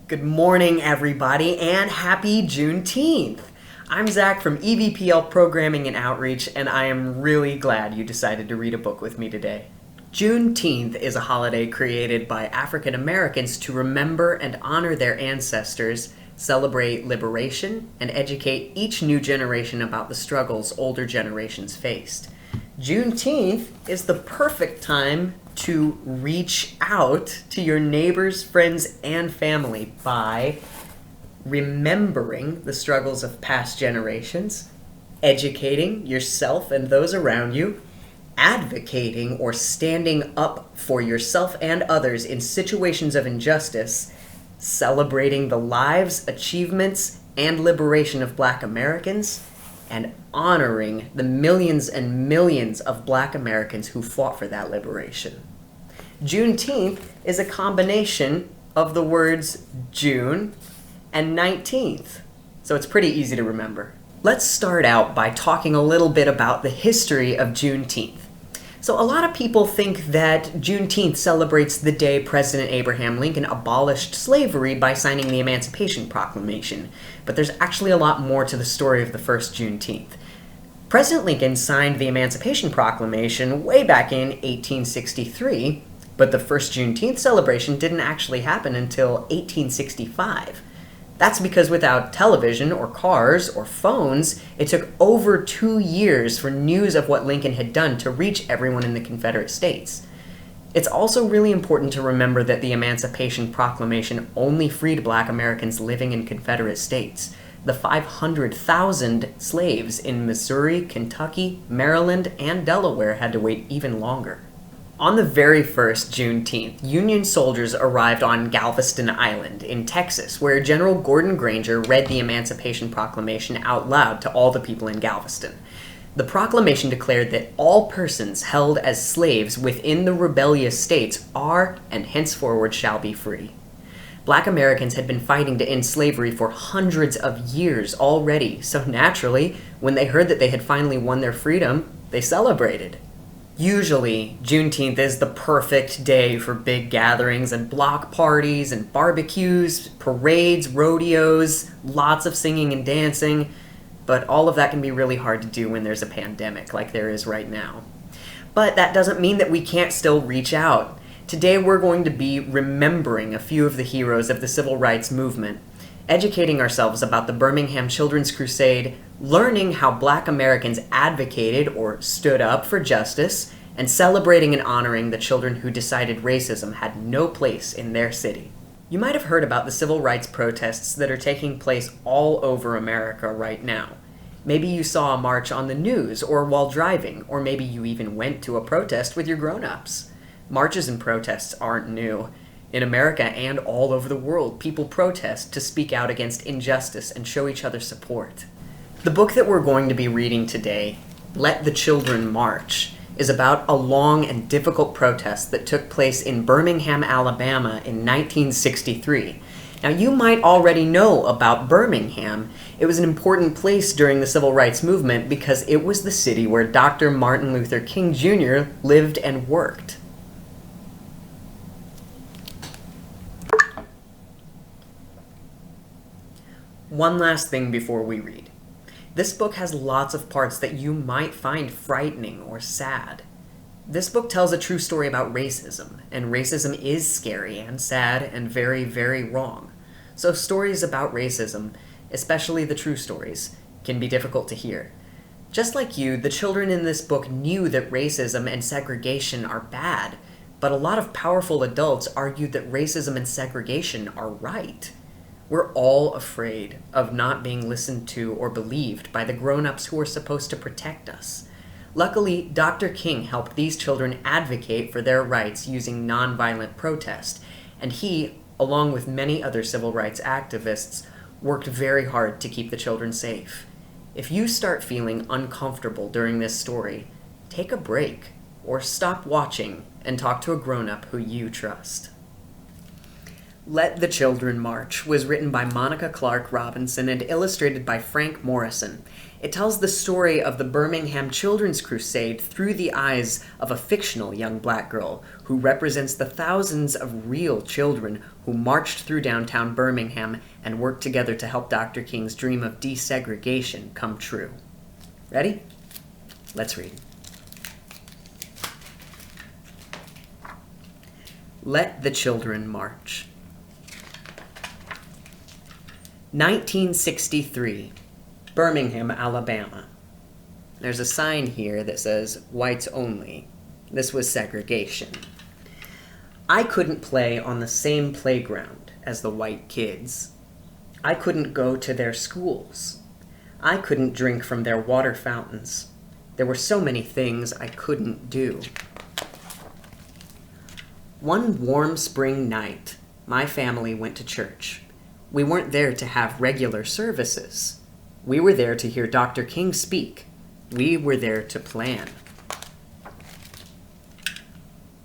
Good morning, everybody, and happy Juneteenth! I'm Zach from EVPL Programming and Outreach, and I am really glad you decided to read a book with me today. Juneteenth is a holiday created by African Americans to remember and honor their ancestors, celebrate liberation, and educate each new generation about the struggles older generations faced. Juneteenth is the perfect time to reach out to your neighbors, friends, and family by remembering the struggles of past generations, educating yourself and those around you, advocating or standing up for yourself and others in situations of injustice, celebrating the lives, achievements, and liberation of Black Americans, and honoring the millions and millions of Black Americans who fought for that liberation. Juneteenth is a combination of the words June and 19th, so it's pretty easy to remember. Let's start out by talking a little bit about the history of Juneteenth. So a lot of people think that Juneteenth celebrates the day President Abraham Lincoln abolished slavery by signing the Emancipation Proclamation, but there's actually a lot more to the story of the first Juneteenth. President Lincoln signed the Emancipation Proclamation way back in 1863, but the first Juneteenth celebration didn't actually happen until 1865. That's because without television or cars or phones, it took over 2 years for news of what Lincoln had done to reach everyone in the Confederate States. It's also really important to remember that the Emancipation Proclamation only freed Black Americans living in Confederate States. The 500,000 slaves in Missouri, Kentucky, Maryland, and Delaware had to wait even longer. On the very first Juneteenth, Union soldiers arrived on Galveston Island in Texas, where General Gordon Granger read the Emancipation Proclamation out loud to all the people in Galveston. The proclamation declared that all persons held as slaves within the rebellious states are and henceforward shall be free. Black Americans had been fighting to end slavery for hundreds of years already, so naturally, when they heard that they had finally won their freedom, they celebrated. Usually, Juneteenth is the perfect day for big gatherings and block parties and barbecues, parades, rodeos, lots of singing and dancing, but all of that can be really hard to do when there's a pandemic like there is right now. But that doesn't mean that we can't still reach out. Today we're going to be remembering a few of the heroes of the civil rights movement, educating ourselves about the Birmingham Children's Crusade, learning how Black Americans advocated or stood up for justice, and celebrating and honoring the children who decided racism had no place in their city. You might have heard about the civil rights protests that are taking place all over America right now. Maybe you saw a march on the news or while driving, or maybe you even went to a protest with your grown-ups. Marches and protests aren't new. In America and all over the world, people protest to speak out against injustice and show each other support. The book that we're going to be reading today, Let the Children March, is about a long and difficult protest that took place in Birmingham, Alabama in 1963. Now, you might already know about Birmingham. It was an important place during the Civil Rights Movement because it was the city where Dr. Martin Luther King Jr. lived and worked. One last thing before we read. This book has lots of parts that you might find frightening or sad. This book tells a true story about racism, and racism is scary and sad and very, very wrong. So stories about racism, especially the true stories, can be difficult to hear. Just like you, the children in this book knew that racism and segregation are bad, but a lot of powerful adults argued that racism and segregation are right. We're all afraid of not being listened to or believed by the grown-ups who are supposed to protect us. Luckily, Dr. King helped these children advocate for their rights using nonviolent protest, and he, along with many other civil rights activists, worked very hard to keep the children safe. If you start feeling uncomfortable during this story, take a break, or stop watching and talk to a grown-up who you trust. Let the Children March was written by Monica Clark Robinson and illustrated by Frank Morrison. It tells the story of the Birmingham Children's Crusade through the eyes of a fictional young black girl who represents the thousands of real children who marched through downtown Birmingham and worked together to help Dr. King's dream of desegregation come true. Ready? Let's read. Let the Children March. 1963, Birmingham, Alabama. There's a sign here that says, whites only. This was segregation. I couldn't play on the same playground as the white kids. I couldn't go to their schools. I couldn't drink from their water fountains. There were so many things I couldn't do. One warm spring night, my family went to church. We weren't there to have regular services. We were there to hear Dr. King speak. We were there to plan.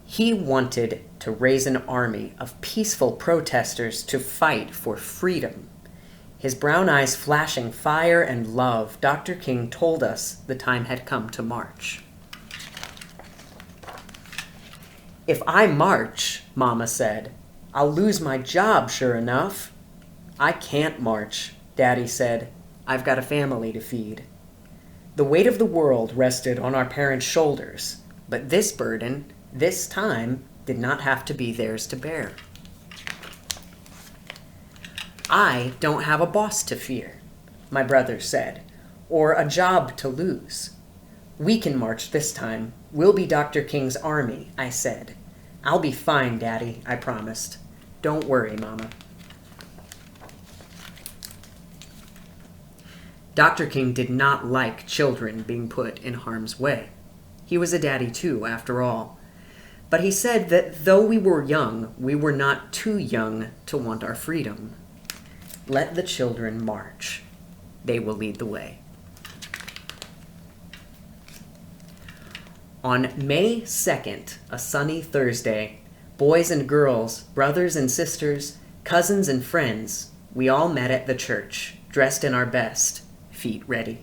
He wanted to raise an army of peaceful protesters to fight for freedom. His brown eyes flashing fire and love, Dr. King told us the time had come to march. If I march, Mama said, I'll lose my job, sure enough. I can't march, Daddy said. I've got a family to feed. The weight of the world rested on our parents' shoulders, but this burden, this time, did not have to be theirs to bear. I don't have a boss to fear, my brother said, or a job to lose. We can march this time. We'll be Dr. King's army, I said. I'll be fine, Daddy, I promised. Don't worry, Mama. Dr. King did not like children being put in harm's way. He was a daddy too, after all. But he said that though we were young, we were not too young to want our freedom. Let the children march. They will lead the way. On May 2nd, a sunny Thursday, boys and girls, brothers and sisters, cousins and friends, we all met at the church, dressed in our best, feet ready.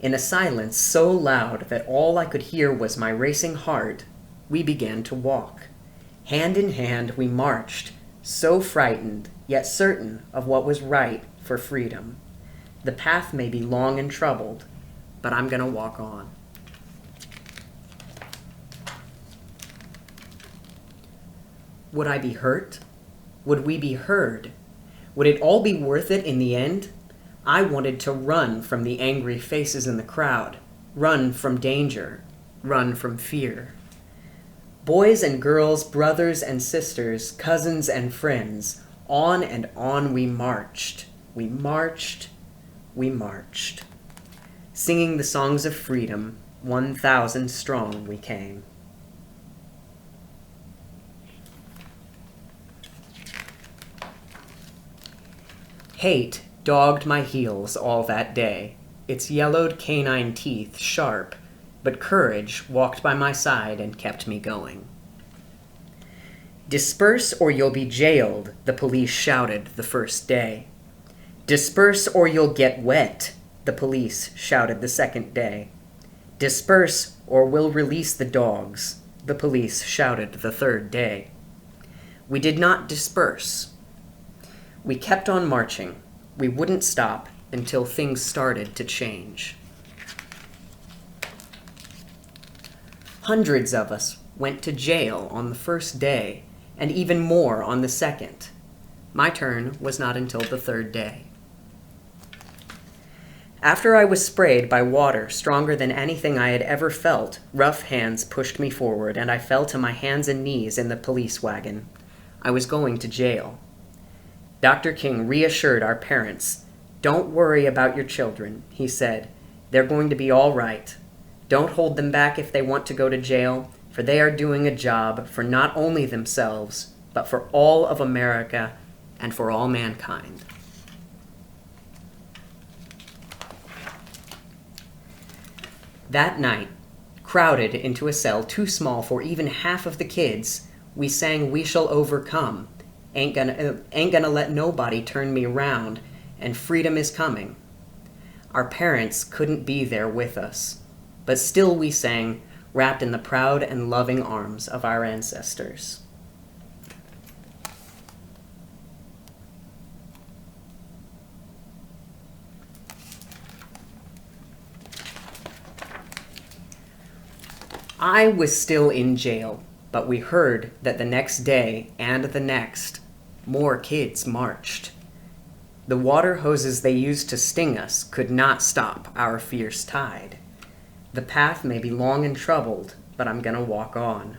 In a silence so loud that all I could hear was my racing heart, we began to walk. Hand in hand we marched, so frightened, yet certain of what was right for freedom. The path may be long and troubled, but I'm gonna walk on. Would I be hurt? Would we be heard? Would it all be worth it in the end? I wanted to run from the angry faces in the crowd, run from danger, run from fear. Boys and girls, brothers and sisters, cousins and friends, on and on we marched. We marched, we marched. Singing the songs of freedom, 1,000 strong we came. Hate dogged my heels all that day, its yellowed canine teeth sharp, but courage walked by my side and kept me going. Disperse or you'll be jailed, the police shouted the first day. Disperse or you'll get wet, the police shouted the second day. Disperse or we'll release the dogs, the police shouted the third day. We did not disperse. We kept on marching. We wouldn't stop until things started to change. Hundreds of us went to jail on the first day, and even more on the second. My turn was not until the third day. After I was sprayed by water stronger than anything I had ever felt, rough hands pushed me forward, and I fell to my hands and knees in the police wagon. I was going to jail. Dr. King reassured our parents. Don't worry about your children, he said. They're going to be all right. Don't hold them back if they want to go to jail, for they are doing a job for not only themselves, but for all of America and for all mankind. That night, crowded into a cell too small for even half of the kids, we sang We Shall Overcome, Ain't gonna let nobody turn me around, and freedom is coming. Our parents couldn't be there with us, but still we sang, wrapped in the proud and loving arms of our ancestors. I was still in jail, but we heard that the next day and the next, more kids marched. The water hoses they used to sting us could not stop our fierce tide. The path may be long and troubled, but I'm gonna walk on.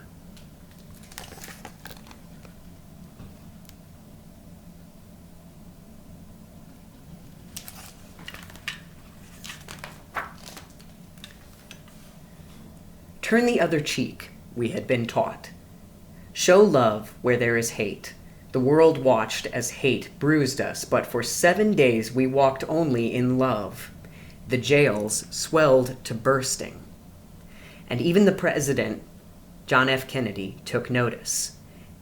Turn the other cheek, we had been taught. Show love where there is hate. The world watched as hate bruised us, but for 7 days we walked only in love. The jails swelled to bursting. And even the president, John F. Kennedy, took notice.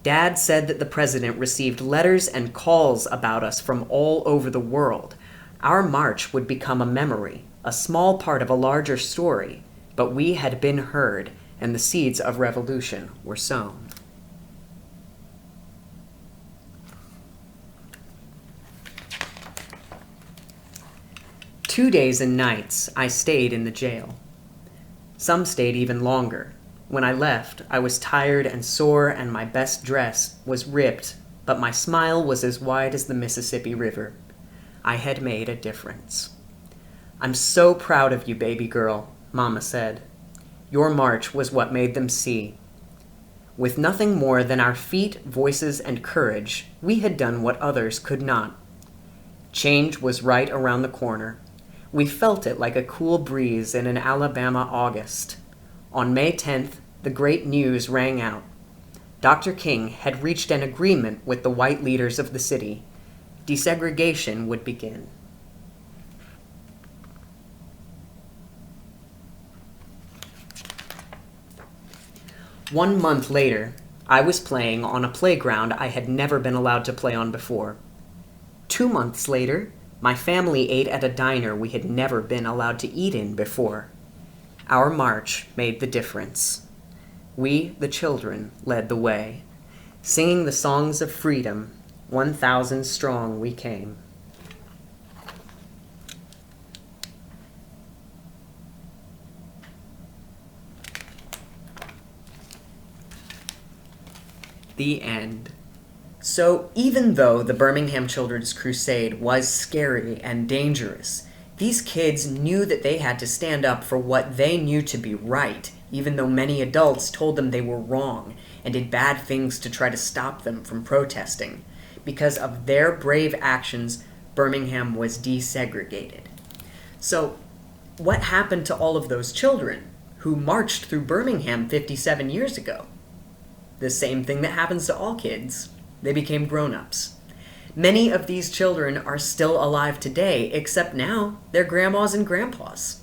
Dad said that the president received letters and calls about us from all over the world. Our march would become a memory, a small part of a larger story, but we had been heard, and the seeds of revolution were sown. Two days and nights I stayed in the jail. Some stayed even longer. When I left, I was tired and sore, and my best dress was ripped, but my smile was as wide as the Mississippi River. I had made a difference. "I'm so proud of you, baby girl," Mama said. "Your march was what made them see. With nothing more than our feet, voices, and courage, we had done what others could not. Change was right around the corner. We felt it like a cool breeze in an Alabama August. On May 10th, the great news rang out. Dr. King had reached an agreement with the white leaders of the city. Desegregation would begin. One month later, I was playing on a playground I had never been allowed to play on before. 2 months later, my family ate at a diner we had never been allowed to eat in before. Our march made the difference. We, the children, led the way. Singing the songs of freedom, 1,000 strong we came. The end. So even though the Birmingham Children's Crusade was scary and dangerous, these kids knew that they had to stand up for what they knew to be right, even though many adults told them they were wrong and did bad things to try to stop them from protesting. Because of their brave actions, Birmingham was desegregated. So what happened to all of those children who marched through Birmingham 57 years ago? The same thing that happens to all kids. They became grown-ups. Many of these children are still alive today, except now they're grandmas and grandpas.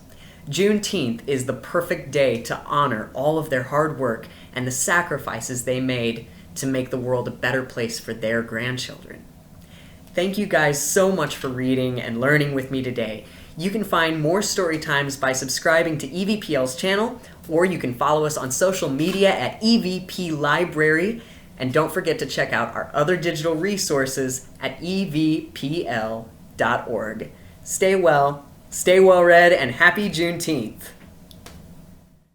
Juneteenth is the perfect day to honor all of their hard work and the sacrifices they made to make the world a better place for their grandchildren. Thank you guys so much for reading and learning with me today. You can find more story times by subscribing to EVPL's channel, or you can follow us on social media at EVP Library. And don't forget to check out our other digital resources at evpl.org. Stay well read, and happy Juneteenth!